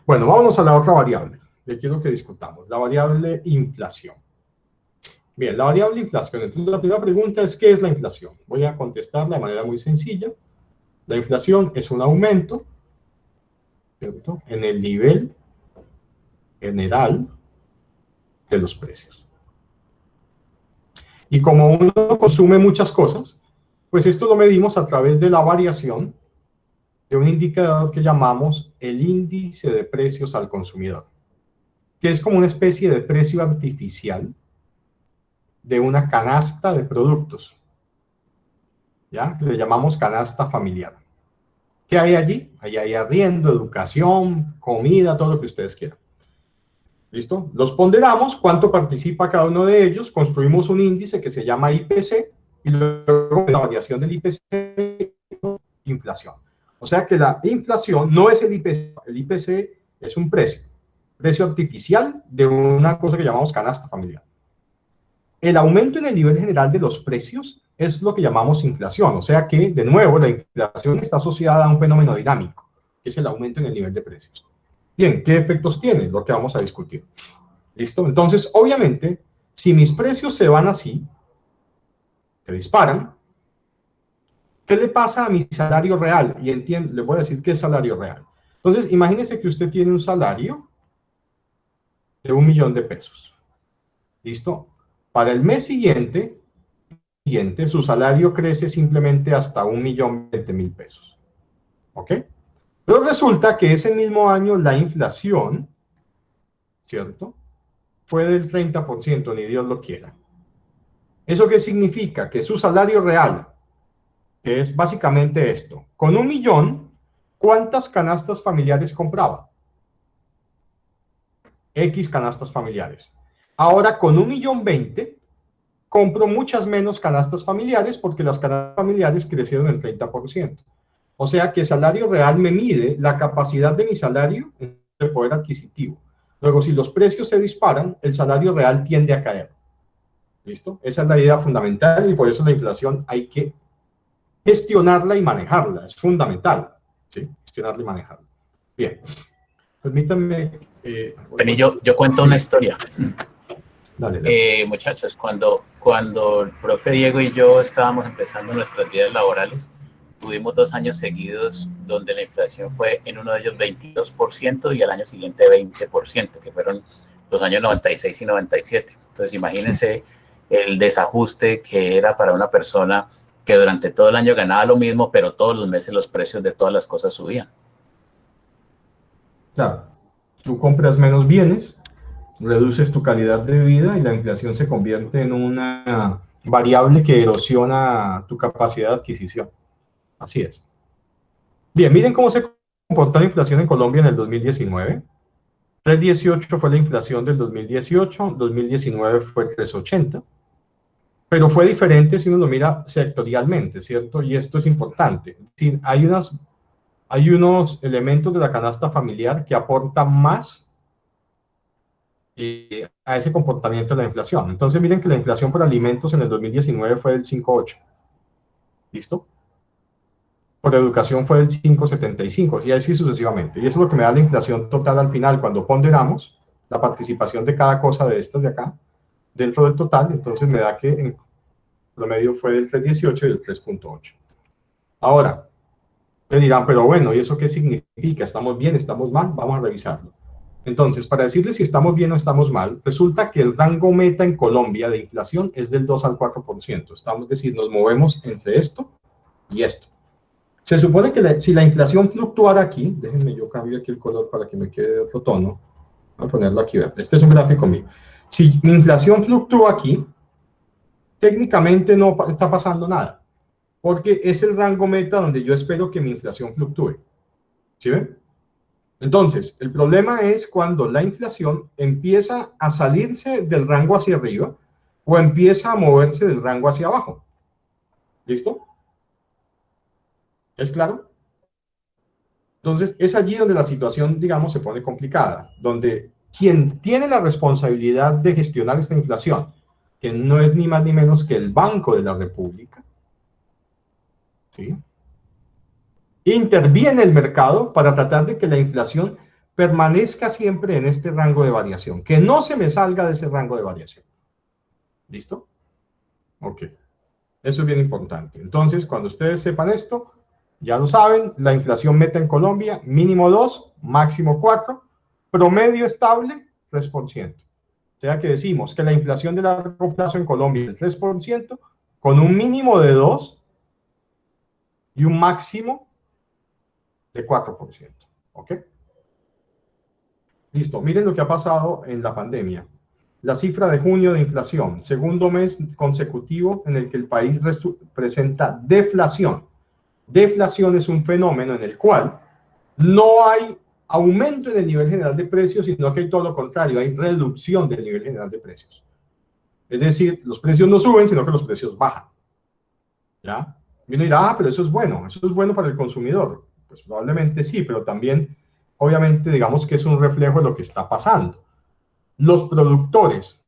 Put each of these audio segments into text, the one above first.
Bueno, vámonos a la otra variable. Le quiero que discutamos, la variable inflación. Bien, la variable inflación. Entonces, la primera pregunta es, ¿qué es la inflación? Voy a contestarla de manera muy sencilla. La inflación es un aumento, ¿cierto?, en el nivel general de los precios. Y como uno consume muchas cosas, pues esto lo medimos a través de la variación de un indicador que llamamos el índice de precios al consumidor, que es como una especie de precio artificial de una canasta de productos, ¿ya? Que le llamamos canasta familiar. ¿Qué hay allí? Allí hay arriendo, educación, comida, todo lo que ustedes quieran. ¿Listo? Los ponderamos, cuánto participa cada uno de ellos, construimos un índice que se llama IPC, y luego la variación del IPC, inflación. O sea que la inflación no es el IPC es un precio artificial de una cosa que llamamos canasta familiar. El aumento en el nivel general de los precios es lo que llamamos inflación, o sea que, de nuevo, la inflación está asociada a un fenómeno dinámico, que es el aumento en el nivel de precios. Bien, ¿qué efectos tiene? Lo que vamos a discutir. ¿Listo? Entonces, obviamente, si mis precios se van así, se disparan, ¿qué le pasa a mi salario real? Y le voy a decir qué es salario real. Entonces, imagínese que usted tiene un salario de 1.000.000 de pesos. ¿Listo? Para el mes siguiente, su salario crece simplemente hasta 1.020.000 pesos. ¿Ok? Pero resulta que ese mismo año la inflación, ¿cierto?, fue del 30%, ni Dios lo quiera. ¿Eso qué significa? Que su salario real, que es básicamente esto, con 1.000.000, ¿cuántas canastas familiares compraba? X canastas familiares. Ahora con 1.020.000 compro muchas menos canastas familiares porque las canastas familiares crecieron el 30%. O sea que el salario real me mide la capacidad de mi salario en el poder adquisitivo. Luego, si los precios se disparan, el salario real tiende a caer. ¿Listo? Esa es la idea fundamental y por eso la inflación hay que gestionarla y manejarla. Es fundamental, ¿sí? Gestionarla y manejarla. Bien. Permítanme... Bueno, yo cuento una historia. Dale. Muchachos, cuando el profe Diego y yo estábamos empezando nuestras vidas laborales, tuvimos 2 años seguidos donde la inflación fue en uno de ellos 22% y al año siguiente 20%, que fueron los años 96 y 97. Entonces imagínense el desajuste que era para una persona que durante todo el año ganaba lo mismo, pero todos los meses los precios de todas las cosas subían. Claro, tú compras menos bienes, reduces tu calidad de vida y la inflación se convierte en una variable que erosiona tu capacidad de adquisición. Así es. Bien, miren cómo se comportó la inflación en Colombia en el 2019. 3,18 fue la inflación del 2018, 2019 fue 3,80. Pero fue diferente si uno lo mira sectorialmente, ¿cierto? Y esto es importante. Es decir, hay unos elementos de la canasta familiar que aportan más a ese comportamiento de la inflación. Entonces miren que la inflación por alimentos en el 2019 fue del 5,8. ¿Listo? Por educación fue del 5,75 y así sucesivamente. Y eso es lo que me da la inflación total al final, cuando ponderamos la participación de cada cosa de estas de acá dentro del total, entonces me da que en promedio fue del 3,18 y del 3,8. Ahora, te dirán, pero bueno, ¿y eso qué significa? ¿Estamos bien? ¿Estamos mal? Vamos a revisarlo. Entonces, para decirles si estamos bien o estamos mal, resulta que el rango meta en Colombia de inflación es del 2 al 4%. Estamos, es decir, nos movemos entre esto y esto. Se supone que si la inflación fluctuara aquí, déjenme yo cambio aquí el color para que me quede de otro tono. Voy a ponerlo aquí, este es un gráfico mío. Si mi inflación fluctúa aquí, técnicamente no está pasando nada, porque es el rango meta donde yo espero que mi inflación fluctúe. ¿Sí ven? Entonces, el problema es cuando la inflación empieza a salirse del rango hacia arriba o empieza a moverse del rango hacia abajo. ¿Listo? ¿Es claro? Entonces, es allí donde la situación, digamos, se pone complicada, donde quien tiene la responsabilidad de gestionar esta inflación, que no es ni más ni menos que el Banco de la República, ¿sí?, interviene el mercado para tratar de que la inflación permanezca siempre en este rango de variación, que no se me salga de ese rango de variación. ¿Listo? Ok. Eso es bien importante. Entonces, cuando ustedes sepan esto, ya lo saben, la inflación meta en Colombia, mínimo 2, máximo 4, promedio estable, 3%. O sea que decimos que la inflación de largo plazo en Colombia es el 3%, con un mínimo de 2 y un máximo de 4%. ¿Ok? Listo. Miren lo que ha pasado en la pandemia. La cifra de junio de inflación, segundo mes consecutivo en el que el país presenta deflación. Deflación es un fenómeno en el cual no hay aumento en el nivel general de precios, sino que hay todo lo contrario, hay reducción del nivel general de precios. Es decir, los precios no suben, sino que los precios bajan. ¿Ya? Y uno dirá, pero eso es bueno para el consumidor. Pues probablemente sí, pero también, obviamente, digamos que es un reflejo de lo que está pasando. Los productores,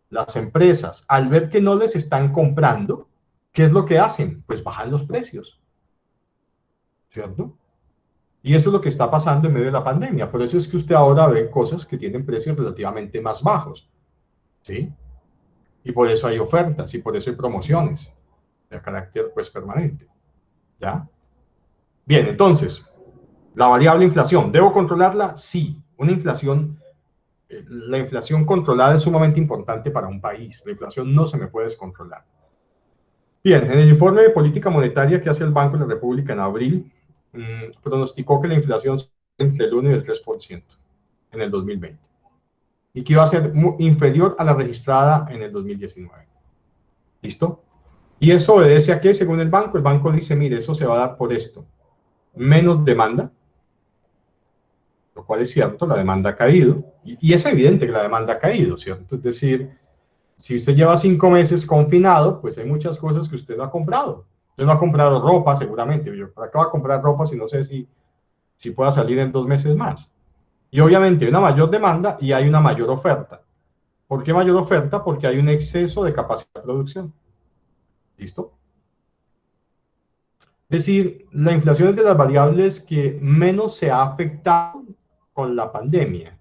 las empresas, al ver que no les están comprando, ¿qué es lo que hacen? Pues bajan los precios, ¿cierto? Y eso es lo que está pasando en medio de la pandemia. Por eso es que usted ahora ve cosas que tienen precios relativamente más bajos, ¿sí? Y por eso hay ofertas y por eso hay promociones de carácter, pues, permanente, ¿ya? Bien, entonces, la variable inflación, ¿debo controlarla? Sí. La inflación controlada es sumamente importante para un país. La inflación no se me puede descontrolar. Bien, en el informe de política monetaria que hace el Banco de la República en abril, pronosticó que la inflación sería entre el 1 y el 3% en el 2020 y que iba a ser inferior a la registrada en el 2019. ¿Listo? Y eso obedece a que, según el banco dice, mire, eso se va a dar por esto. Menos demanda, lo cual es cierto, la demanda ha caído, y es evidente que la demanda ha caído, ¿cierto? Es decir, si usted lleva 5 meses confinado, pues hay muchas cosas que usted no ha comprado. Usted no ha comprado ropa, seguramente. Yo acabo de comprar ropa si no sé si pueda salir en 2 meses más. Y obviamente hay una mayor demanda y hay una mayor oferta. ¿Por qué mayor oferta? Porque hay un exceso de capacidad de producción. ¿Listo? Es decir, la inflación es de las variables que menos se ha afectado con la pandemia.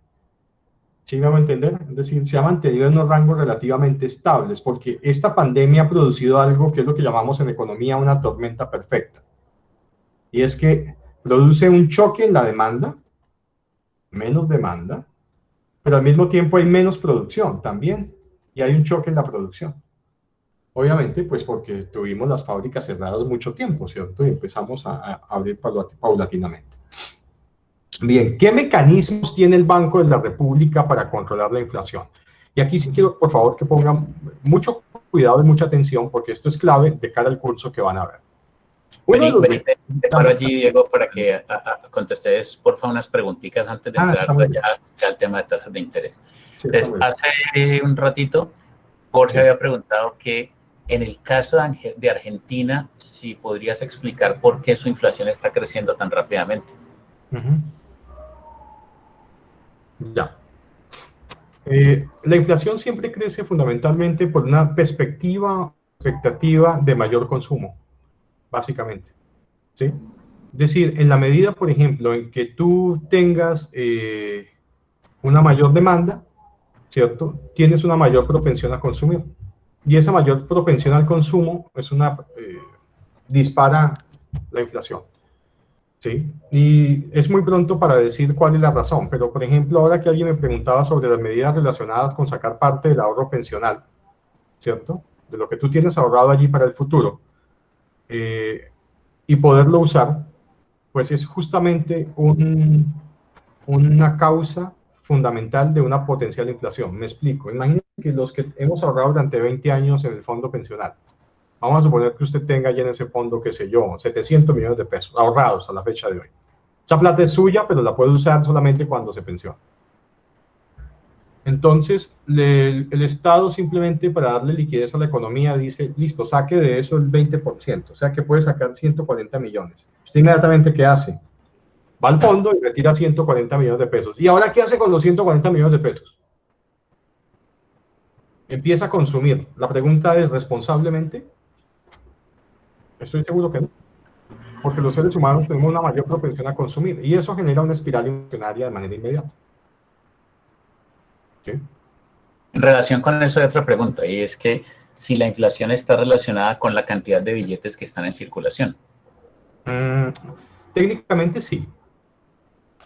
¿Sí me hago entender? Es decir, se ha mantenido en unos rangos relativamente estables, porque esta pandemia ha producido algo que es lo que llamamos en economía una tormenta perfecta. Y es que produce un choque en la demanda, menos demanda, pero al mismo tiempo hay menos producción también, y hay un choque en la producción. Obviamente, pues porque tuvimos las fábricas cerradas mucho tiempo, ¿cierto? Y empezamos a abrir paulatinamente. Bien, ¿qué mecanismos tiene el Banco de la República para controlar la inflación? Y aquí sí quiero, por favor, que pongan mucho cuidado y mucha atención, porque esto es clave de cara al curso que van a ver. Te paro allí, Diego, para que contestes, por favor, unas preguntitas antes de entrar ya al tema de tasas de interés. Sí, entonces, hace un ratito, Jorge había preguntado que en el caso de Argentina, si podrías explicar por qué su inflación está creciendo tan rápidamente. Ya. La inflación siempre crece fundamentalmente por una expectativa de mayor consumo, básicamente. ¿Sí? Es decir, en la medida, por ejemplo, en que tú tengas una mayor demanda, ¿cierto? Tienes una mayor propensión a consumir. Y esa mayor propensión al consumo es dispara la inflación. ¿Sí? Y es muy pronto para decir cuál es la razón, pero por ejemplo, ahora que alguien me preguntaba sobre las medidas relacionadas con sacar parte del ahorro pensional, ¿cierto? De lo que tú tienes ahorrado allí para el futuro, y poderlo usar, pues es justamente una causa fundamental de una potencial inflación. Me explico. Imagínense que los que hemos ahorrado durante 20 años en el fondo pensional, vamos a suponer que usted tenga ya en ese fondo, qué sé yo, 700 millones de pesos ahorrados a la fecha de hoy. Esa plata es suya, pero la puede usar solamente cuando se pensiona. Entonces, el Estado simplemente para darle liquidez a la economía dice, listo, saque de eso el 20%, o sea que puede sacar 140 millones. ¿Usted inmediatamente qué hace? Va al fondo y retira 140 millones de pesos. ¿Y ahora qué hace con los 140 millones de pesos? Empieza a consumir. La pregunta es, ¿responsablemente? Estoy seguro que no. porque los seres humanos tenemos una mayor propensión a consumir, y eso genera una espiral inflacionaria de manera inmediata. ¿Sí? En relación con eso hay otra pregunta, y es que si la inflación está relacionada con la cantidad de billetes que están en circulación. Técnicamente sí.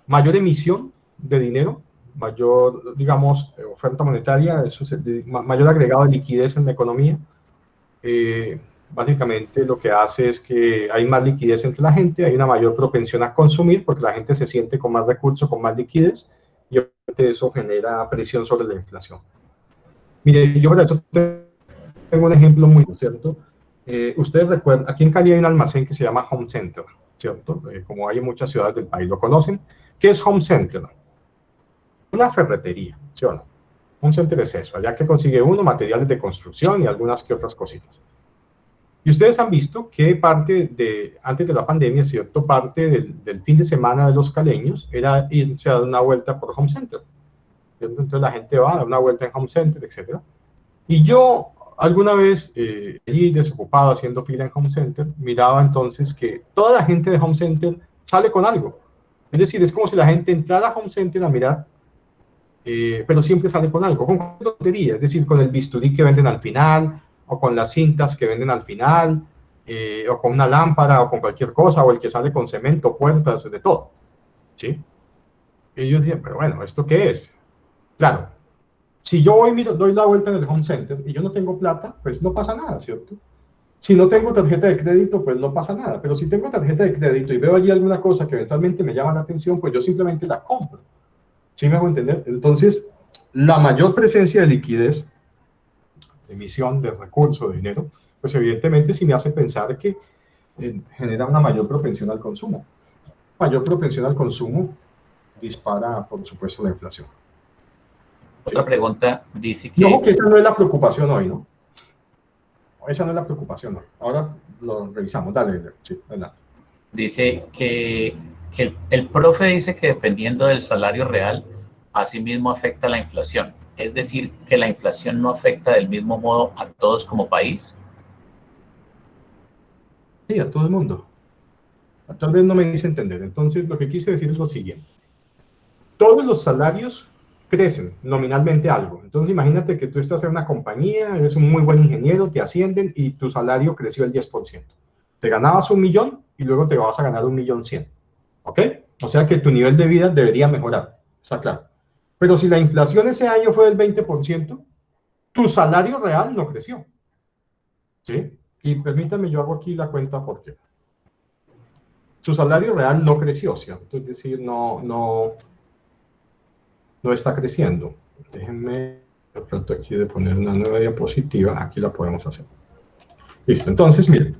Mayor emisión de dinero, mayor, digamos, oferta monetaria, mayor agregado de liquidez en la economía. Básicamente lo que hace es que hay más liquidez entre la gente, hay una mayor propensión a consumir porque la gente se siente con más recursos, con más liquidez, y obviamente eso genera presión sobre la inflación. Mire, yo para eso tengo un ejemplo muy cierto. Ustedes recuerdan, aquí en Cali hay un almacén que se llama Home Center, ¿cierto? Como hay en muchas ciudades del país, ¿lo conocen? ¿Qué es Home Center? Una ferretería, ¿sí o no? Home Center es eso, allá que consigue uno materiales de construcción y algunas que otras cositas. Y ustedes han visto que antes de la pandemia, ¿cierto? Parte del fin de semana de los caleños era irse a dar una vuelta por Home Center, ¿cierto? Entonces la gente va a dar una vuelta en Home Center, etc. Y yo alguna vez, allí desocupado haciendo fila en Home Center, miraba entonces que toda la gente de Home Center sale con algo. Es decir, es como si la gente entrara a Home Center a mirar, pero siempre sale con algo, con tontería, es decir, con el bisturí que venden al final, o con las cintas que venden al final, o con una lámpara, o con cualquier cosa, o el que sale con cemento, puertas, de todo. ¿Sí? Y yo dije, pero bueno, ¿esto qué es? Claro, si yo voy, doy la vuelta en el Home Center y yo no tengo plata, pues no pasa nada, ¿cierto? Si no tengo tarjeta de crédito, pues no pasa nada. Pero si tengo tarjeta de crédito y veo allí alguna cosa que eventualmente me llama la atención, pues yo simplemente la compro. ¿Sí me hago entender? Entonces, la mayor presencia de liquidez, de emisión de recursos, de dinero, pues evidentemente sí me hace pensar que genera una mayor propensión al consumo. Mayor propensión al consumo dispara, por supuesto, la inflación. Otra pregunta dice Y ojo que... que esa no es la preocupación hoy, ¿no? Esa no es la preocupación hoy. Ahora lo revisamos. Dale, sí, adelante. Dice que el profe dice que dependiendo del salario real, asimismo afecta la inflación. Es decir, que la inflación no afecta del mismo modo a todos como país. Sí, a todo el mundo. Tal vez no me hice entender. Entonces, lo que quise decir es lo siguiente. Todos los salarios crecen nominalmente algo. Entonces, imagínate que tú estás en una compañía, eres un muy buen ingeniero, te ascienden y tu salario creció el 10%. Te ganabas 1.000.000 y luego te vas a ganar 1.100.000. ¿Ok? O sea que tu nivel de vida debería mejorar. Está claro. Pero si la inflación ese año fue del 20%, tu salario real no creció. ¿Sí? Y permítame, yo hago aquí la cuenta porque su salario real no creció, ¿cierto? Es decir, no está creciendo. Déjenme de pronto aquí de poner una nueva diapositiva, aquí la podemos hacer. Listo, entonces, miren.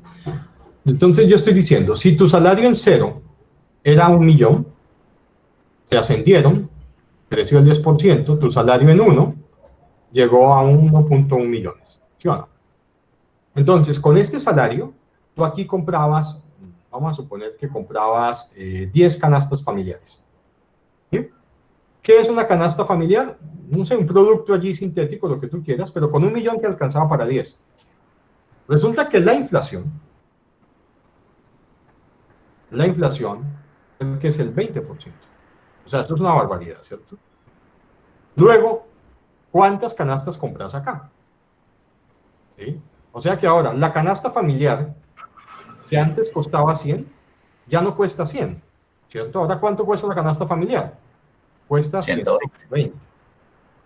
Entonces yo estoy diciendo, si tu salario en cero era 1.000.000, te ascendieron, creció el 10%, tu salario en 1 llegó a 1.1 millones. ¿Sí o no? Entonces, con este salario, tú aquí comprabas, vamos a suponer que comprabas 10 canastas familiares. ¿Sí? ¿Qué es una canasta familiar? No sé, un producto allí sintético, lo que tú quieras, pero con 1.000.000 te alcanzaba para 10. Resulta que la inflación, que es el 20%. O sea, esto es una barbaridad, ¿cierto? Luego, ¿cuántas canastas compras acá? ¿Sí? O sea que ahora, la canasta familiar, que antes costaba 100, ya no cuesta 100, ¿cierto? Ahora, ¿cuánto cuesta la canasta familiar? Cuesta 120. 120.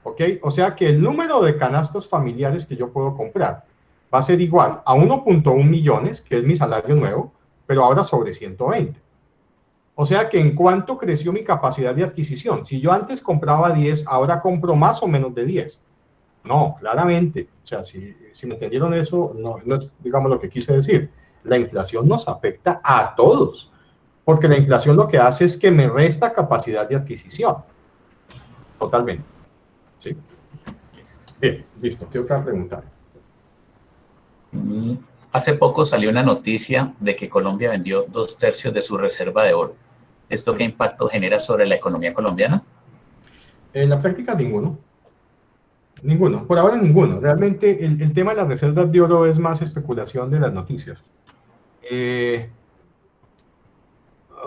¿Ok? O sea que el número de canastas familiares que yo puedo comprar va a ser igual a 1.1 millones, que es mi salario nuevo, pero ahora sobre 120. O sea que en cuánto creció mi capacidad de adquisición. Si yo antes compraba 10, ahora compro más o menos de 10. No, claramente. O sea, si me entendieron eso, no es, digamos, lo que quise decir. La inflación nos afecta a todos, porque la inflación lo que hace es que me resta capacidad de adquisición. Totalmente. ¿Sí? Listo. Bien, listo. ¿Qué otra pregunta? Hace poco salió una noticia de que Colombia vendió 2/3 de su reserva de oro. ¿Esto qué impacto genera sobre la economía colombiana? En la práctica, ninguno. Ninguno. Por ahora, ninguno. Realmente, el tema de las reservas de oro es más especulación de las noticias.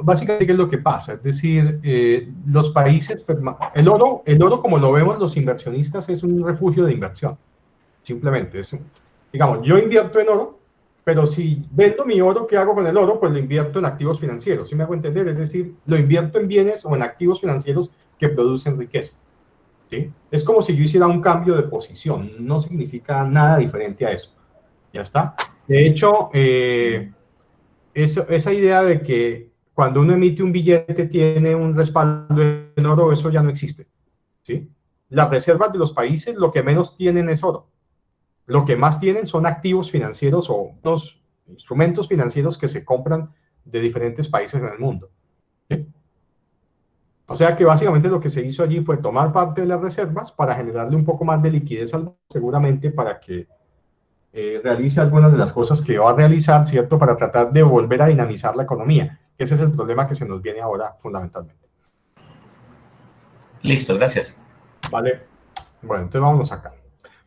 básicamente, ¿qué es lo que pasa? Es decir, los países, el oro, como lo vemos los inversionistas, es un refugio de inversión. Simplemente, digamos, yo invierto en oro, pero si vendo mi oro, ¿qué hago con el oro? Pues lo invierto en activos financieros, ¿sí me hago entender? Es decir, lo invierto en bienes o en activos financieros que producen riqueza, ¿sí? Es como si yo hiciera un cambio de posición, no significa nada diferente a eso. ¿Ya está? De hecho, esa idea de que cuando uno emite un billete tiene un respaldo en oro, eso ya no existe, ¿sí? Las reservas de los países lo que menos tienen es oro. Lo que más tienen son activos financieros o unos instrumentos financieros que se compran de diferentes países en el mundo, ¿sí? O sea que básicamente lo que se hizo allí fue tomar parte de las reservas para generarle un poco más de liquidez al seguramente para que realice algunas de las cosas que va a realizar, ¿cierto? Para tratar de volver a dinamizar la economía. Ese es el problema que se nos viene ahora fundamentalmente. Listo, gracias. ¿Vale? Bueno, entonces vámonos acá.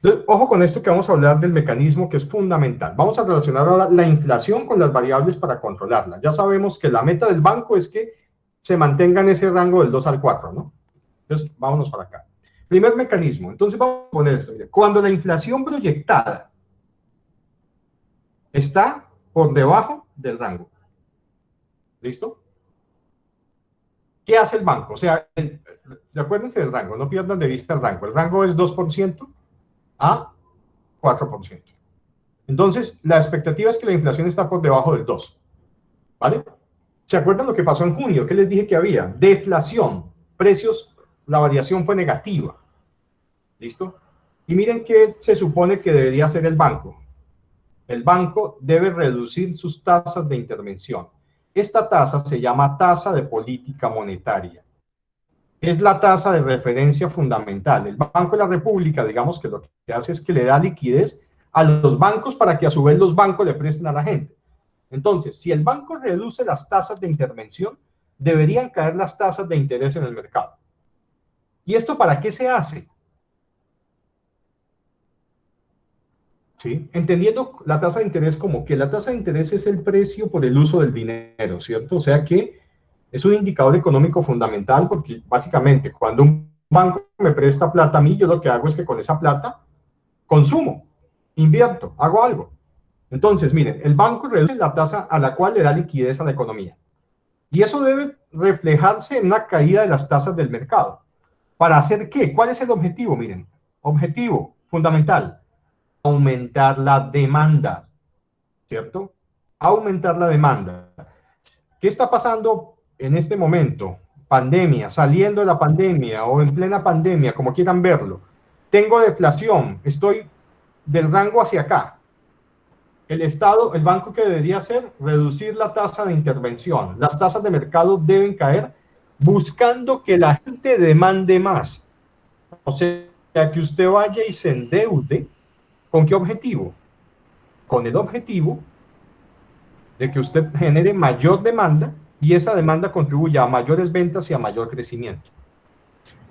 Entonces, ojo con esto que vamos a hablar del mecanismo que es fundamental. Vamos a relacionar ahora la inflación con las variables para controlarla. Ya sabemos que la meta del banco es que se mantenga en ese rango del 2 al 4, ¿no? Entonces, vámonos para acá. Primer mecanismo. Entonces, vamos a poner esto. Mire, cuando la inflación proyectada está por debajo del rango. ¿Listo? ¿Qué hace el banco? O sea, acuérdense del rango, no pierdan de vista el rango. El rango es 2% a 4%. Entonces, la expectativa es que la inflación está por debajo del 2. ¿Vale? ¿Se acuerdan lo que pasó en junio? ¿Qué les dije que había? Deflación. Precios, la variación fue negativa. ¿Listo? Y miren qué se supone que debería hacer el banco. El banco debe reducir sus tasas de intervención. Esta tasa se llama tasa de política monetaria. Es la tasa de referencia fundamental. El Banco de la República, digamos que lo que hace es que le da liquidez a los bancos para que a su vez los bancos le presten a la gente. Entonces, si el banco reduce las tasas de intervención, deberían caer las tasas de interés en el mercado. ¿Y esto para qué se hace? ¿Sí? Entendiendo la tasa de interés como que la tasa de interés es el precio por el uso del dinero, ¿cierto? O sea que es un indicador económico fundamental porque básicamente cuando un banco me presta plata a mí, yo lo que hago es que con esa plata consumo, invierto, hago algo. Entonces, miren, el banco reduce la tasa a la cual le da liquidez a la economía. Y eso debe reflejarse en una caída de las tasas del mercado. ¿Para hacer qué? ¿Cuál es el objetivo? Miren, objetivo fundamental, aumentar la demanda, ¿cierto? Aumentar la demanda. ¿Qué está pasando en este momento? Pandemia, saliendo de la pandemia o en plena pandemia, como quieran verlo. Tengo deflación, estoy del rango hacia acá. El Estado, el banco que debería hacer, reducir la tasa de intervención. Las tasas de mercado deben caer buscando que la gente demande más. O sea, que usted vaya y se endeude. ¿Con qué objetivo? Con el objetivo de que usted genere mayor demanda y esa demanda contribuya a mayores ventas y a mayor crecimiento.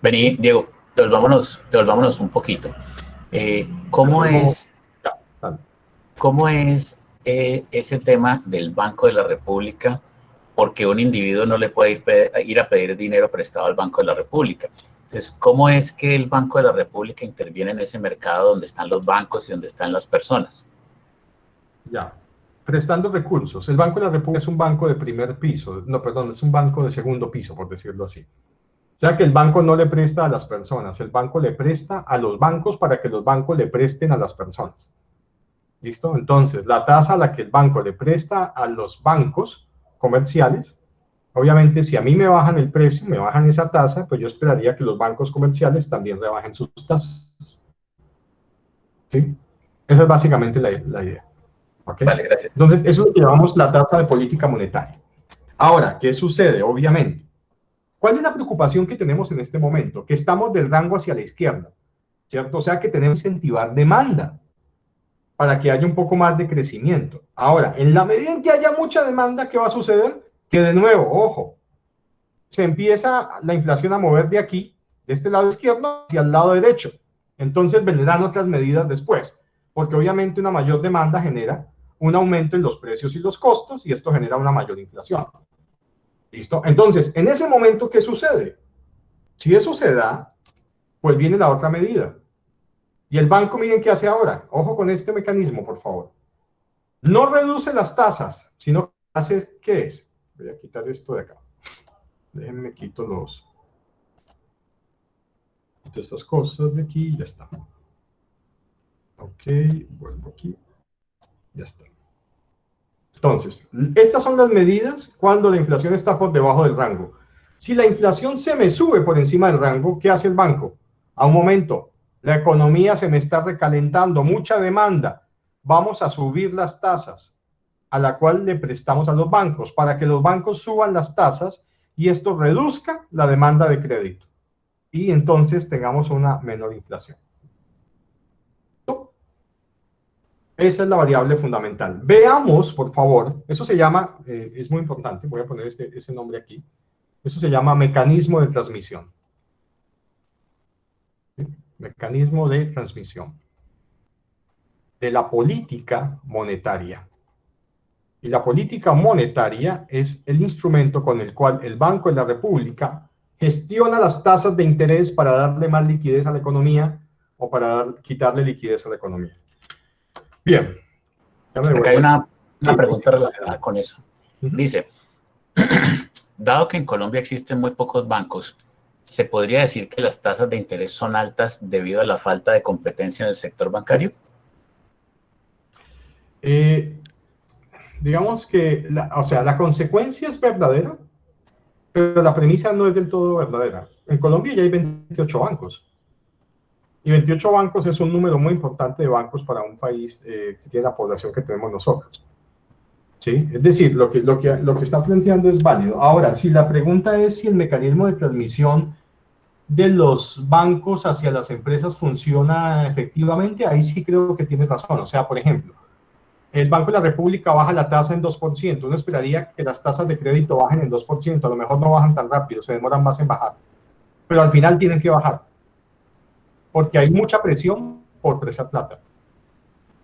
Vení, Diego, devolvámonos un poquito. ¿Cómo es ese tema del Banco de la República? Porque un individuo no le puede ir a pedir dinero prestado al Banco de la República. Entonces, ¿cómo es que el Banco de la República interviene en ese mercado donde están los bancos y donde están las personas? Ya, prestando recursos. El Banco de la República es un banco de primer piso, no, perdón, es un banco de segundo piso, por decirlo así. O sea que el banco no le presta a las personas, el banco le presta a los bancos para que los bancos le presten a las personas. ¿Listo? Entonces, la tasa a la que el banco le presta a los bancos comerciales, obviamente si a mí me bajan el precio, me bajan esa tasa, pues yo esperaría que los bancos comerciales también rebajen sus tasas. ¿Sí? Esa es básicamente la idea. ¿Okay? Vale, gracias. Entonces, eso es lo que llamamos la tasa de política monetaria. Ahora, ¿qué sucede? Obviamente, ¿cuál es la preocupación que tenemos en este momento? Que estamos del rango hacia la izquierda, ¿cierto? O sea, que tenemos que incentivar demanda para que haya un poco más de crecimiento. Ahora, en la medida en que haya mucha demanda, ¿qué va a suceder? Que de nuevo, ojo, se empieza la inflación a mover de aquí, de este lado izquierdo, hacia el lado derecho. Entonces vendrán otras medidas después, porque obviamente una mayor demanda genera un aumento en los precios y los costos, y esto genera una mayor inflación. ¿Listo? Entonces, en ese momento, ¿qué sucede? Si eso se da, pues viene la otra medida. Y el banco, miren qué hace ahora. Ojo con este mecanismo, por favor. No reduce las tasas, sino que hace, ¿qué es? Voy a quitar esto de acá. Déjenme quito estas cosas de aquí y ya está. Ok, vuelvo aquí. Ya está. Entonces, estas son las medidas cuando la inflación está por debajo del rango. Si la inflación se me sube por encima del rango, ¿qué hace el banco? A un momento, la economía se me está recalentando, mucha demanda. Vamos a subir las tasas a la cual le prestamos a los bancos para que los bancos suban las tasas y esto reduzca la demanda de crédito. Y entonces tengamos una menor inflación. Esa es la variable fundamental. Veamos, por favor, eso se llama, es muy importante, voy a poner ese nombre aquí, eso se llama mecanismo de transmisión. ¿Sí? Mecanismo de transmisión de la política monetaria. Y la política monetaria es el instrumento con el cual el Banco de la República gestiona las tasas de interés para darle más liquidez a la economía o para quitarle liquidez a la economía. Bien. Acá hay una pregunta relacionada con eso. Dice, dado que en Colombia existen muy pocos bancos, ¿se podría decir que las tasas de interés son altas debido a la falta de competencia en el sector bancario? Digamos que, la consecuencia es verdadera, pero la premisa no es del todo verdadera. En Colombia ya hay 28 bancos. Y 28 bancos es un número muy importante de bancos para un país que tiene la población que tenemos nosotros. ¿Sí? Es decir, lo que está planteando es válido. Ahora, si la pregunta es si el mecanismo de transmisión de los bancos hacia las empresas funciona efectivamente, ahí sí creo que tienes razón. O sea, por ejemplo, el Banco de la República baja la tasa en 2%. Uno esperaría que las tasas de crédito bajen en 2%. A lo mejor no bajan tan rápido, se demoran más en bajar. Pero al final tienen que bajar. Porque hay mucha presión por prestar plata.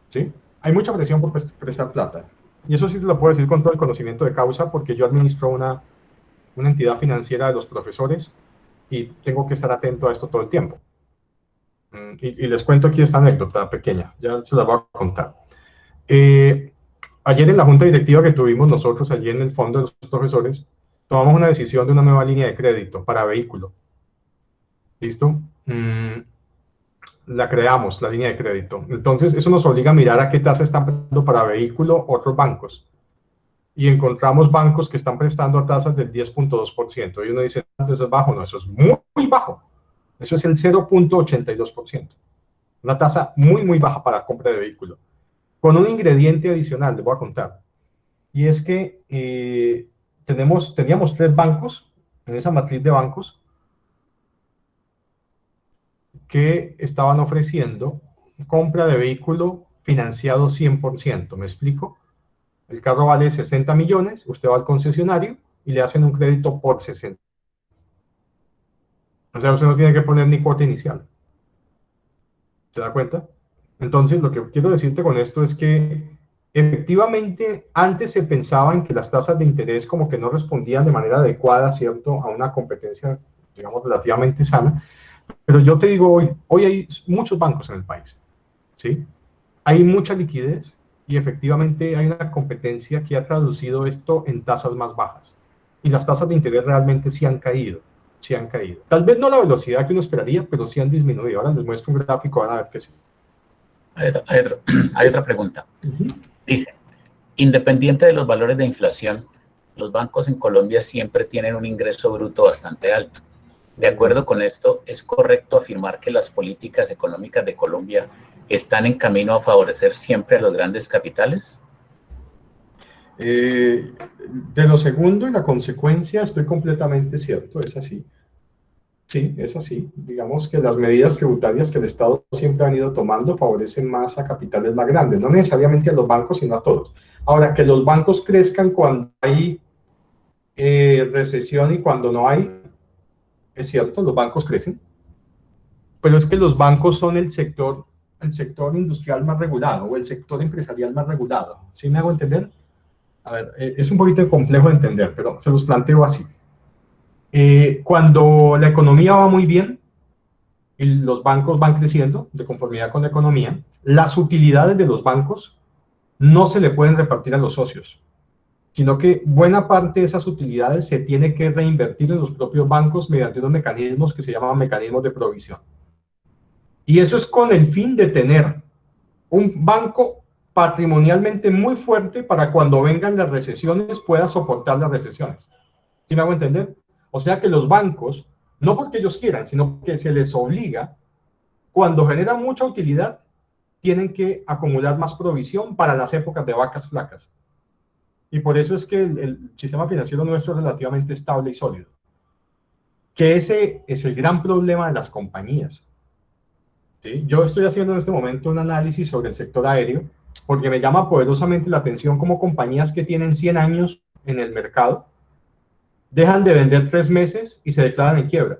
¿Sí? Hay mucha presión por prestar plata. Y eso sí te lo puedo decir con todo el conocimiento de causa, porque yo administro una entidad financiera de los profesores y tengo que estar atento a esto todo el tiempo. Y les cuento aquí esta anécdota pequeña, ya se la voy a contar. Ayer en la junta directiva que tuvimos nosotros allí en el fondo de los profesores, tomamos una decisión de una nueva línea de crédito para vehículo. ¿Listo? La creamos, la línea de crédito. Entonces, eso nos obliga a mirar a qué tasa están prestando para vehículo otros bancos. Y encontramos bancos que están prestando a tasas del 10.2%. Y uno dice, ¿eso es bajo? No, eso es muy, muy bajo. Eso es el 0.82%. Una tasa muy, muy baja para compra de vehículo. Con un ingrediente adicional, les voy a contar. Y es que teníamos 3 bancos en esa matriz de bancos que estaban ofreciendo compra de vehículo financiado 100%. ¿Me explico? El carro vale 60 millones, usted va al concesionario y le hacen un crédito por 60. O sea, usted no tiene que poner ni cuota inicial. ¿Se da cuenta? Entonces, lo que quiero decirte con esto es que efectivamente antes se pensaba en que las tasas de interés como que no respondían de manera adecuada, ¿cierto?, a una competencia, digamos, relativamente sana. Pero yo te digo hoy hay muchos bancos en el país, ¿sí? Hay mucha liquidez y efectivamente hay una competencia que ha traducido esto en tasas más bajas. Y las tasas de interés realmente sí han caído, sí han caído. Tal vez no a la velocidad que uno esperaría, pero sí han disminuido. Ahora les muestro un gráfico, van a ver que sí. Hay otra pregunta. Dice, independiente de los valores de inflación, los bancos en Colombia siempre tienen un ingreso bruto bastante alto. De acuerdo con esto, ¿es correcto afirmar que las políticas económicas de Colombia están en camino a favorecer siempre a los grandes capitales? De lo segundo y la consecuencia estoy completamente cierto, es así. Sí, es así. Digamos que las medidas tributarias que el Estado siempre ha ido tomando favorecen más a capitales más grandes, no necesariamente a los bancos, sino a todos. Ahora, que los bancos crezcan cuando hay recesión y cuando no hay, es cierto, los bancos crecen, pero es que los bancos son el sector industrial más regulado o el sector empresarial más regulado. ¿Sí me hago entender? A ver, es un poquito complejo de entender, pero se los planteo así. Cuando la economía va muy bien y los bancos van creciendo de conformidad con la economía, las utilidades de los bancos no se le pueden repartir a los socios, sino que buena parte de esas utilidades se tiene que reinvertir en los propios bancos mediante unos mecanismos que se llaman mecanismos de provisión. Y eso es con el fin de tener un banco patrimonialmente muy fuerte para cuando vengan las recesiones pueda soportar las recesiones. ¿Sí me hago entender? O sea que los bancos, no porque ellos quieran, sino que se les obliga, cuando generan mucha utilidad, tienen que acumular más provisión para las épocas de vacas flacas. Y por eso es que el sistema financiero nuestro es relativamente estable y sólido. Que ese es el gran problema de las compañías. ¿Sí? Yo estoy haciendo en este momento un análisis sobre el sector aéreo, porque me llama poderosamente la atención cómo compañías que tienen 100 años en el mercado dejan de vender 3 meses y se declaran en quiebra.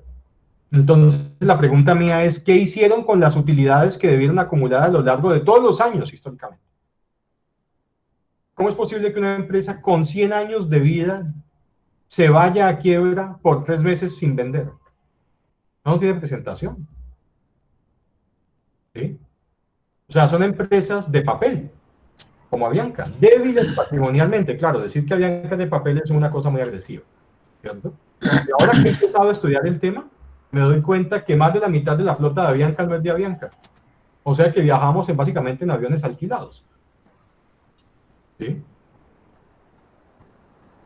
Entonces, la pregunta mía es, ¿qué hicieron con las utilidades que debieron acumular a lo largo de todos los años históricamente? ¿Cómo es posible que una empresa con 100 años de vida se vaya a quiebra por 3 meses sin vender? No tiene presentación. ¿Sí? O sea, son empresas de papel, como Avianca, débiles patrimonialmente. Claro, decir que Avianca es de papel es una cosa muy agresiva, ¿cierto? Y ahora que he empezado a estudiar el tema, me doy cuenta que más de la mitad de la flota de Avianca no es de Avianca. O sea que viajamos básicamente en aviones alquilados. ¿Sí?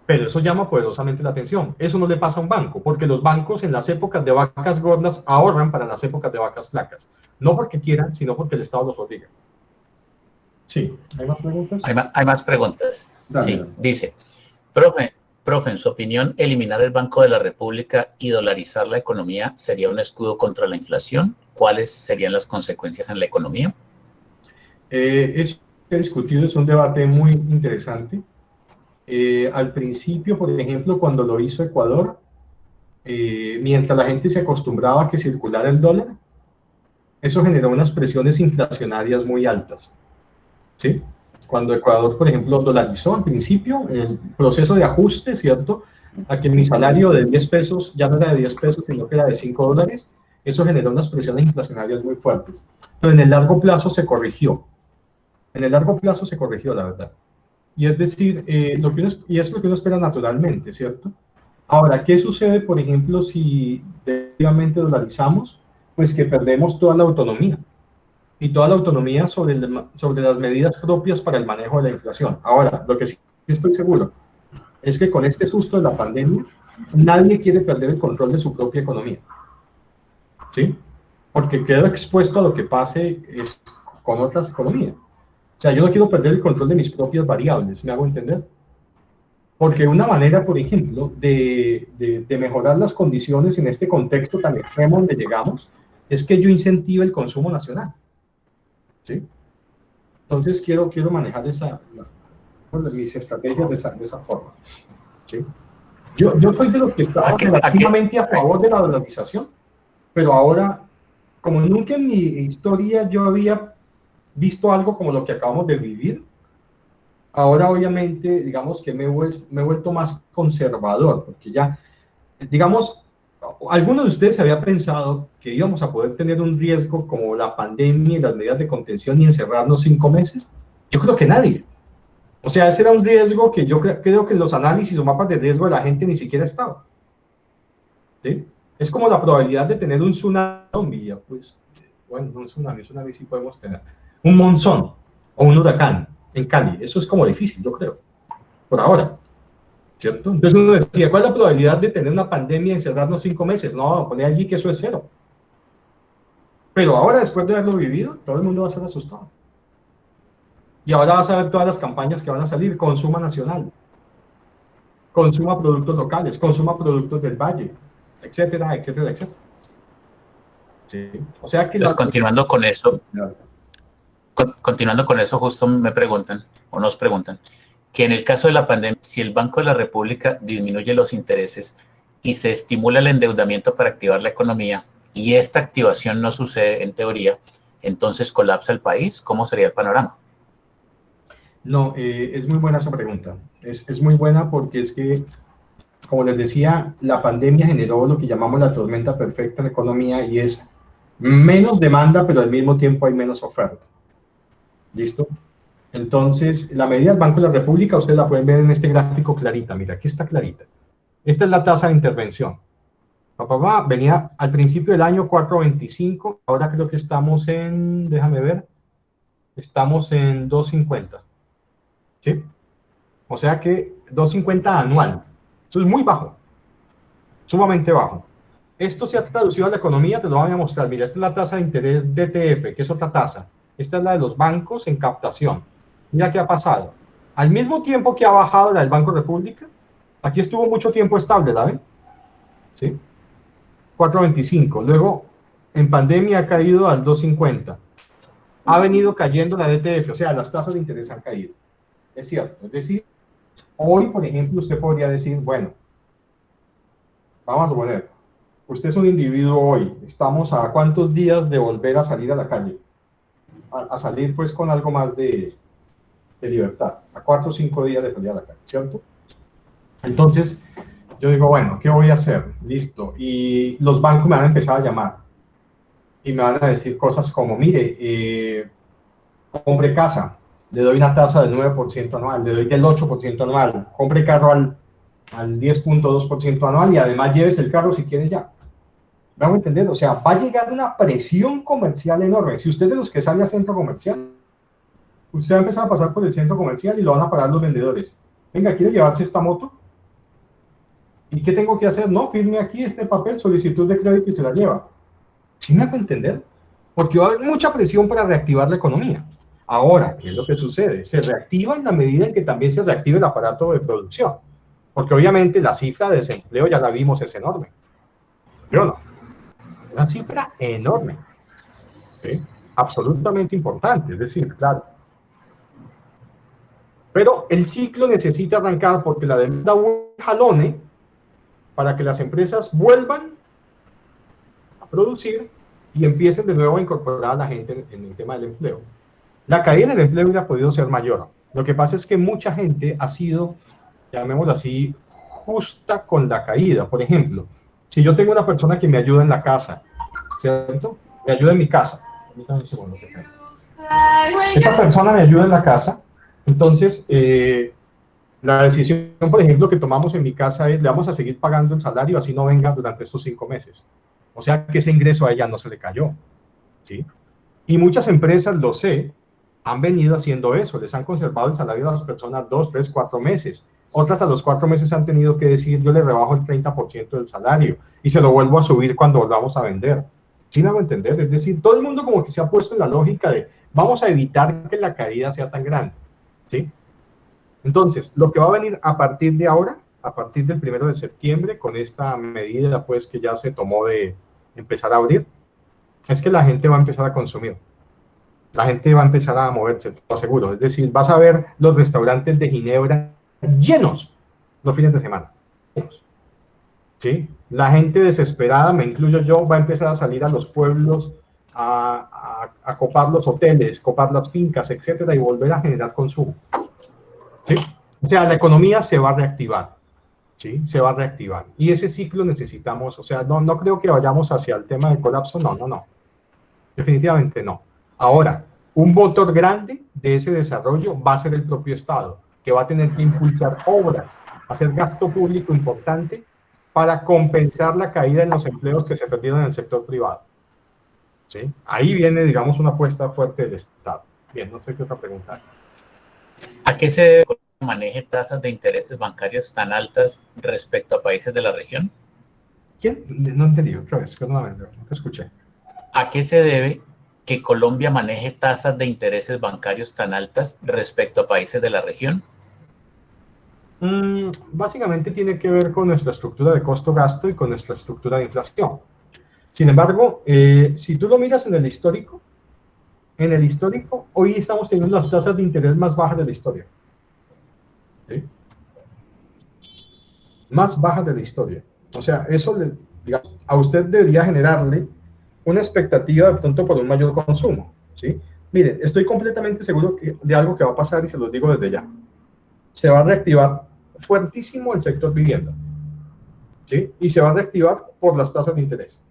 Pero eso llama poderosamente la atención. Eso no le pasa a un banco, porque los bancos en las épocas de vacas gordas ahorran para las épocas de vacas flacas. No porque quieran, sino porque el Estado los obliga. Sí, ¿hay más preguntas? Hay más preguntas. Dale. Sí, dice, profe, en su opinión, eliminar el Banco de la República y dolarizar la economía sería un escudo contra la inflación. ¿Cuáles serían las consecuencias en la economía? Es discutido, es un debate muy interesante. Al principio, por ejemplo, cuando lo hizo Ecuador, mientras la gente se acostumbraba a que circulara el dólar, eso generó unas presiones inflacionarias muy altas. ¿Sí? Cuando Ecuador, por ejemplo, dolarizó al principio, el proceso de ajuste, ¿cierto? A que mi salario de 10 pesos ya no era de 10 pesos, sino que era de 5 dólares, eso generó unas presiones inflacionarias muy fuertes. Pero en el largo plazo se corrigió. En el largo plazo se corrigió, la verdad. Y es decir, y es lo que uno espera naturalmente, ¿cierto? Ahora, ¿qué sucede, por ejemplo, si definitivamente dolarizamos? Pues que perdemos toda la autonomía. Y toda la autonomía sobre las medidas propias para el manejo de la inflación. Ahora, lo que sí estoy seguro es que con este susto de la pandemia, nadie quiere perder el control de su propia economía. ¿Sí? Porque quedo expuesto a lo que pase con otras economías. O sea, yo no quiero perder el control de mis propias variables, ¿me hago entender? Porque una manera, por ejemplo, de mejorar las condiciones en este contexto tan extremo donde llegamos, es que yo incentive el consumo nacional. ¿Sí? Entonces quiero manejar mis estrategias de esa forma. ¿Sí? Yo soy de los que estaba relativamente a favor de la dolarización, pero ahora, como nunca en mi historia yo había visto algo como lo que acabamos de vivir, ahora obviamente, digamos que me he vuelto más conservador, porque ya, digamos, ¿alguno de ustedes había pensado que íbamos a poder tener un riesgo como la pandemia y las medidas de contención y encerrarnos 5 meses? Yo creo que nadie. O sea, ese era un riesgo que yo creo que en los análisis o mapas de riesgo de la gente ni siquiera estaba. ¿Sí? Es como la probabilidad de tener un tsunami, pues, bueno, no un tsunami sí podemos tener. Un monzón o un huracán en Cali, eso es como difícil, yo creo, por ahora. ¿Cierto? Entonces uno decía, ¿cuál es la probabilidad de tener una pandemia y encerrarnos 5 meses? No, poner allí que eso es 0. Pero ahora, después de haberlo vivido, todo el mundo va a ser asustado. Y ahora vas a ver todas las campañas que van a salir: consuma nacional, consuma productos locales, consuma productos del valle, etcétera, etcétera, etcétera. Sí. O sea que... Entonces, continuando con eso, justo me preguntan, o nos preguntan, que en el caso de la pandemia, si el Banco de la República disminuye los intereses y se estimula el endeudamiento para activar la economía, y esta activación no sucede en teoría, entonces colapsa el país, ¿cómo sería el panorama? No, es muy buena esa pregunta. Es muy buena porque es que, como les decía, la pandemia generó lo que llamamos la tormenta perfecta en economía y es menos demanda, pero al mismo tiempo hay menos oferta. ¿Listo? Entonces, la medida del Banco de la República, ustedes la pueden ver en este gráfico clarita. Mira, aquí está clarita. Esta es la tasa de intervención. Venía al principio del año 4.25, ahora creo que estamos en, déjame ver, estamos en 2.50. ¿Sí? O sea que 2.50 anual. Eso es muy bajo, sumamente bajo. Esto se ha traducido a la economía, te lo voy a mostrar. Mira, esta es la tasa de interés DTF, que es otra tasa. Esta es la de los bancos en captación. Mira qué ha pasado. Al mismo tiempo que ha bajado la del Banco República, aquí estuvo mucho tiempo estable, ¿la ven? ¿Sí? 4.25. Luego, en pandemia ha caído al 2.50. Ha venido cayendo la DTF, o sea, las tasas de interés han caído. Es cierto. Es decir, hoy, por ejemplo, usted podría decir, bueno, vamos a suponer, usted es un individuo hoy, estamos a cuántos días de volver a salir a la calle, a salir pues con algo más de libertad, a 4 o 5 días de salir a la calle, ¿cierto? Entonces, yo digo, bueno, ¿qué voy a hacer? Listo. Y los bancos me van a empezar a llamar y me van a decir cosas como, mire, compre casa, le doy una tasa del 9% anual, le doy del 8% anual, compre carro al 10.2% anual y además lleves el carro si quiere ya. ¿Vamos a entender? O sea, va a llegar una presión comercial enorme. Si usted es de los que sale a centro comercial, usted va a empezar a pasar por el centro comercial y lo van a pagar los vendedores. Venga, ¿quiere llevarse esta moto? ¿Y qué tengo que hacer? No, firme aquí este papel, solicitud de crédito y se la lleva. ¿Sí me hago entender? Porque va a haber mucha presión para reactivar la economía. Ahora, ¿qué es lo que sucede? Se reactiva en la medida en que también se reactive el aparato de producción. Porque obviamente la cifra de desempleo, ya la vimos, es enorme. ¿Yo no? Una cifra enorme. ¿Sí? Absolutamente importante, es decir, claro. Pero el ciclo necesita arrancar porque la demanda jalone para que las empresas vuelvan a producir y empiecen de nuevo a incorporar a la gente en el tema del empleo. La caída del empleo hubiera podido ser mayor. Lo que pasa es que mucha gente ha sido, llamémoslo así, justa con la caída. Por ejemplo, si yo tengo una persona que me ayuda en la casa, ¿cierto? Me ayuda en mi casa. Esa persona me ayuda en la casa, entonces la decisión, por ejemplo, que tomamos en mi casa es, le vamos a seguir pagando el salario, así no venga durante estos 5 meses. O sea que ese ingreso a ella no se le cayó, ¿sí? Y muchas empresas, lo sé, han venido haciendo eso, les han conservado el salario a las personas 2, 3, 4 meses. Otras a los 4 meses han tenido que decir, yo le rebajo el 30% del salario y se lo vuelvo a subir cuando volvamos a vender. ¿Sí me hago entender? Es decir, todo el mundo como que se ha puesto en la lógica de, vamos a evitar que la caída sea tan grande, ¿sí? Entonces, lo que va a venir a partir de ahora, a partir del 1 de septiembre, con esta medida pues que ya se tomó de empezar a abrir, es que la gente va a empezar a consumir. La gente va a empezar a moverse, te lo aseguro. Es decir, vas a ver los restaurantes de Ginebra llenos los fines de semana. ¿Sí? La gente desesperada, me incluyo yo, va a empezar a salir a los pueblos a copar los hoteles, copar las fincas, etcétera, y volver a generar consumo. ¿Sí? O sea, la economía se va a reactivar. ¿Sí? Se va a reactivar. Y ese ciclo necesitamos, o sea, no creo que vayamos hacia el tema del colapso, no. Definitivamente no. Ahora, un motor grande de ese desarrollo va a ser el propio Estado, que va a tener que impulsar obras, hacer gasto público importante para compensar la caída en los empleos que se perdieron en el sector privado. ¿Sí? Ahí viene, digamos, una apuesta fuerte del Estado. Bien, no sé qué otra pregunta. ¿A qué se debe que maneje tasas de intereses bancarios tan altas respecto a países de la región? ¿Quién? No entendí otra vez, perdóname, no te escuché. ¿A qué se debe que Colombia maneje tasas de intereses bancarios tan altas respecto a países de la región? Básicamente tiene que ver con nuestra estructura de costo-gasto y con nuestra estructura de inflación. Sin embargo, si tú lo miras en el histórico, hoy estamos teniendo las tasas de interés más bajas de la historia. ¿Sí? Más bajas de la historia. O sea, eso, digamos, a usted debería generarle una expectativa de pronto por un mayor consumo, ¿sí? Miren, estoy completamente seguro de algo que va a pasar y se los digo desde ya. Se va a reactivar fuertísimo el sector vivienda, ¿sí? Y se va a reactivar por las tasas de interés,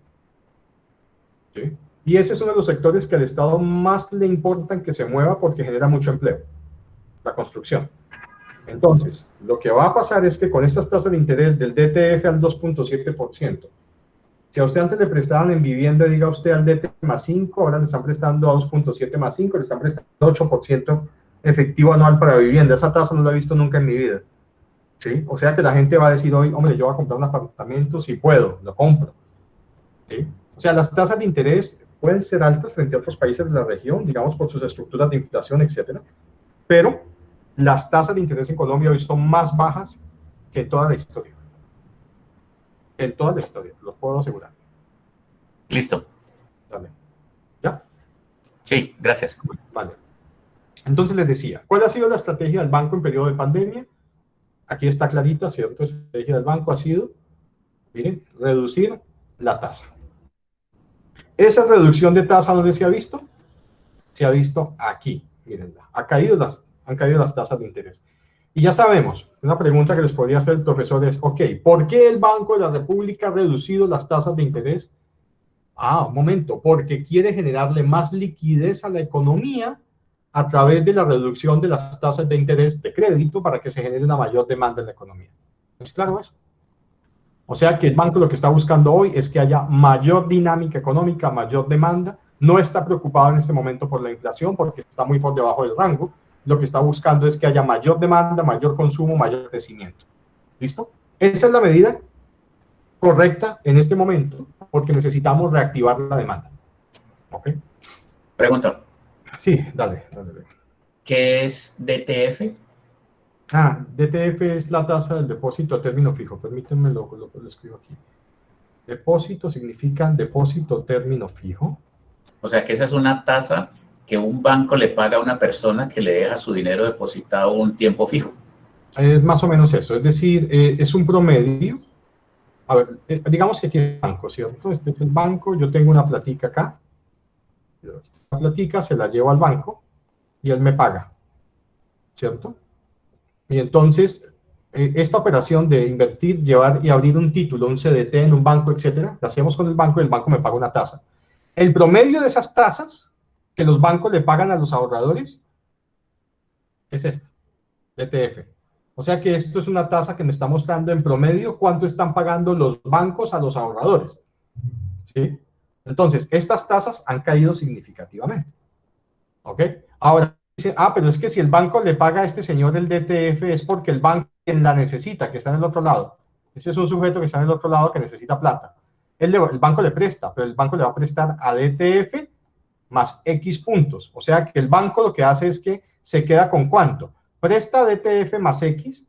¿sí? Y ese es uno de los sectores que al Estado más le importan que se mueva porque genera mucho empleo, la construcción. Entonces, lo que va a pasar es que con estas tasas de interés del DTF al 2.7%, si a usted antes le prestaban en vivienda, diga usted al DTF más 5, ahora le están prestando a 2.7 más 5, le están prestando 8% efectivo anual para vivienda. Esa tasa no la he visto nunca en mi vida, ¿sí? O sea que la gente va a decir hoy, hombre, yo voy a comprar un apartamento, si puedo, lo compro, ¿sí? O sea, las tasas de interés pueden ser altas frente a otros países de la región, digamos por sus estructuras de inflación, etcétera, pero las tasas de interés en Colombia hoy son más bajas que en toda la historia. En toda la historia, lo puedo asegurar. Listo. Dale. ¿Ya? Sí, gracias. Vale. Entonces les decía, ¿cuál ha sido la estrategia del banco en periodo de pandemia? Aquí está clarita, ¿cierto? La estrategia del banco ha sido, miren, reducir la tasa. Esa reducción de tasa, ¿dónde se ha visto? Se ha visto aquí, miren, han caído las tasas de interés. Y ya sabemos, una pregunta que les podría hacer el profesor es, ok, ¿por qué el Banco de la República ha reducido las tasas de interés? Ah, un momento, porque quiere generarle más liquidez a la economía a través de la reducción de las tasas de interés de crédito para que se genere una mayor demanda en la economía. ¿Es claro eso? O sea que el banco lo que está buscando hoy es que haya mayor dinámica económica, mayor demanda. No está preocupado en este momento por la inflación porque está muy por debajo del rango. Lo que está buscando es que haya mayor demanda, mayor consumo, mayor crecimiento. ¿Listo? Esa es la medida correcta en este momento porque necesitamos reactivar la demanda. ¿Ok? Pregunta. Sí, dale. ¿Qué es DTF? DTF es la tasa del depósito a término fijo. Permítanme lo escribo aquí. Depósito significa depósito término fijo. O sea, que esa es una tasa que un banco le paga a una persona que le deja su dinero depositado un tiempo fijo. Es más o menos eso. Es decir, es un promedio. A ver, digamos que aquí hay un banco, ¿cierto? Este es el banco. Yo tengo una platica acá. La platica se la llevo al banco y él me paga, ¿cierto? Y entonces, esta operación de invertir, llevar y abrir un título, un CDT en un banco, etcétera, la hacemos con el banco y el banco me paga una tasa. El promedio de esas tasas que los bancos le pagan a los ahorradores es esta, DTF. O sea que esto es una tasa que me está mostrando en promedio cuánto están pagando los bancos a los ahorradores, ¿sí? Entonces, estas tasas han caído significativamente, ¿ok? Ahora, dice, pero es que si el banco le paga a este señor el DTF es porque el banco la necesita, que está en el otro lado. Ese es un sujeto que está en el otro lado que necesita plata. El banco le presta, pero el banco le va a prestar a DTF más X puntos. O sea que el banco lo que hace es que se queda con ¿cuánto? Presta DTF más X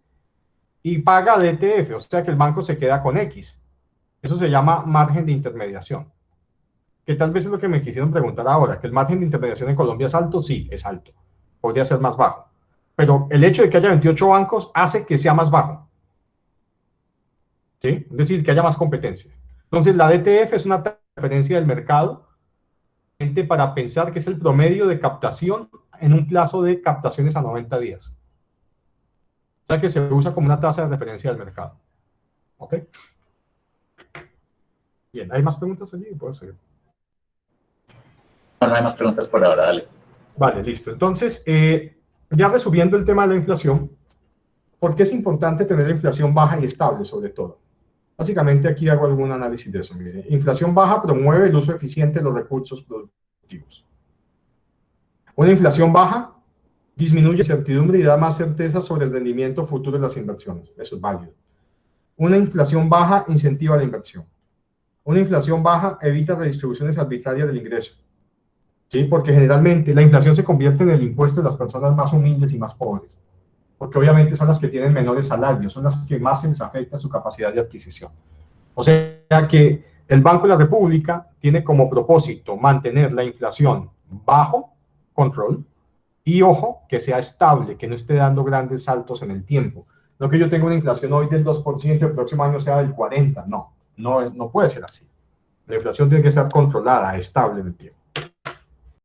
y paga DTF. O sea que el banco se queda con X. Eso se llama margen de intermediación. Que tal vez es lo que me quisieron preguntar ahora, que el margen de intermediación en Colombia es alto. Sí, es alto. Podría ser más bajo. Pero el hecho de que haya 28 bancos hace que sea más bajo. ¿Sí? Es decir, que haya más competencia. Entonces, la DTF es una referencia del mercado para pensar que es el promedio de captación en un plazo de captaciones a 90 días. O sea que se usa como una tasa de referencia del mercado. ¿Ok? Bien, ¿hay más preguntas allí? ¿Puedo seguir? No hay más preguntas por ahora, dale. Vale, listo. Entonces, ya resumiendo el tema de la inflación, ¿por qué es importante tener la inflación baja y estable sobre todo? Básicamente aquí hago algún análisis de eso. Mire, inflación baja promueve el uso eficiente de los recursos productivos. Una inflación baja disminuye la incertidumbre y da más certeza sobre el rendimiento futuro de las inversiones. Eso es válido. Una inflación baja incentiva la inversión. Una inflación baja evita redistribuciones arbitrarias del ingreso. ¿Sí? Porque generalmente la inflación se convierte en el impuesto de las personas más humildes y más pobres. Porque obviamente son las que tienen menores salarios, son las que más se les afecta su capacidad de adquisición. O sea que el Banco de la República tiene como propósito mantener la inflación bajo control y, ojo, que sea estable, que no esté dando grandes saltos en el tiempo. No que yo tenga una inflación hoy del 2% y el próximo año sea del 40%. No puede ser así. La inflación tiene que estar controlada, estable en el tiempo.